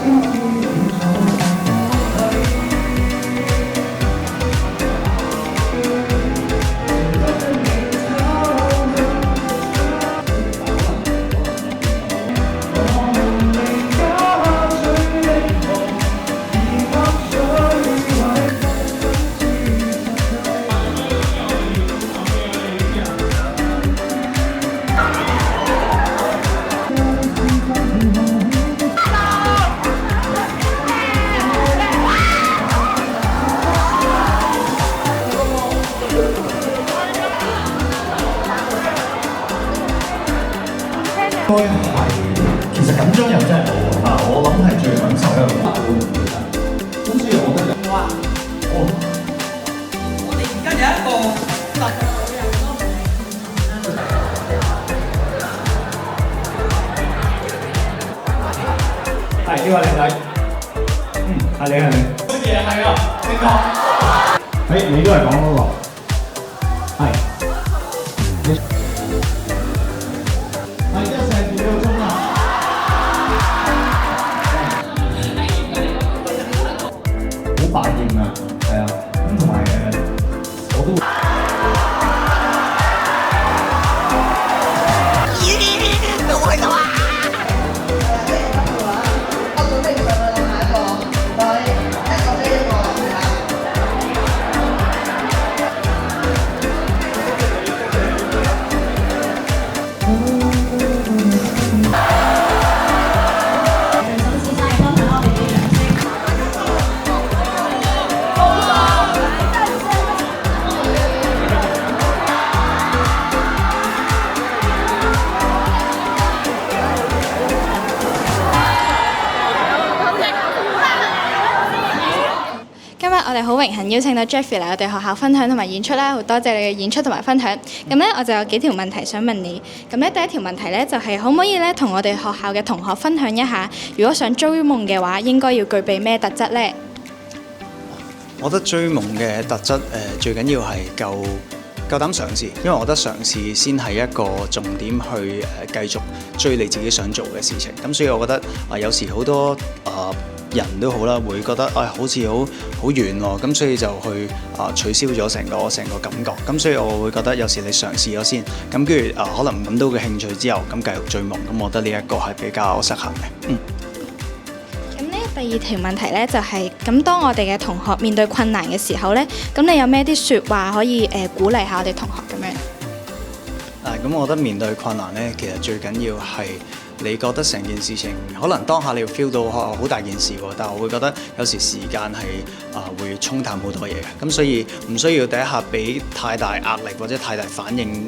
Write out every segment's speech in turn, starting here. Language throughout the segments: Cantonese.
應該係其實緊張又真係冇啊！我諗係最享受一個拍會唔會㗎？咁所以我覺得哇，我哋而家有一個特別人咯。係呢位靚仔，係你係你。乜嘢係啊？正確。你都係講嗰個，係。係一成幾個鐘啊！好反應啊，係啊，咁同埋我都。今日我哋好榮幸邀請到 Jeffrey 嚟我哋學校分享同埋演出啦，好多謝你嘅演出同埋分享。咁咧我就有幾條問題想問你。咁咧第一條問題咧就係可唔可以咧同我哋學校嘅同學分享一下，如果想追夢嘅話，應該要具備咩特質咧？我覺得追夢嘅特質最緊要係夠膽嘗試，因為我覺得嘗試先係一個重點去繼續追你自己想做嘅事情。咁所以我覺得有時好多人都好啦，會覺得好似好遠喎，咁所以就去取消咗成個感覺。咁所以我會覺得有時你嘗試咗先，咁跟住可能揾到嘅興趣之後，咁繼續追夢。咁我覺得呢一個係比較適合嘅。咁呢第二條問題咧就係咁，當我哋嘅同學面對困難嘅時候咧，咁你有咩啲説話可以鼓勵下我哋同學咁樣？咁我覺得面對困難咧，其實最緊要係你覺得成件事情可能當下你要 feel 到好大件事喎，但係我會覺得有時時間係會沖淡好多嘢嘅，咁所以唔需要第一下俾太大壓力或者太大反應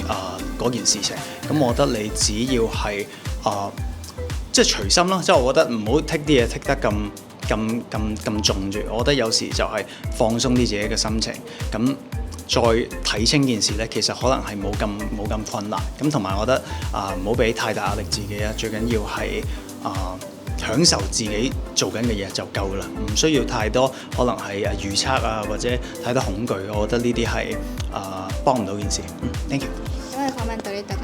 嗰件事情。咁我覺得你只要係即係隨心咯，即係我覺得唔好剔啲嘢剔得咁重住。我覺得有時就係放鬆啲自己嘅心情，咁再睇清件事咧，其實可能係冇咁困難。咁同埋我覺得唔好俾太大壓力自己啊，最緊要係享受自己做緊嘅嘢就夠啦，唔需要太多可能係預測或者太多恐懼。我覺得呢啲係幫唔到件事。Thank you。咁我哋訪問到呢度。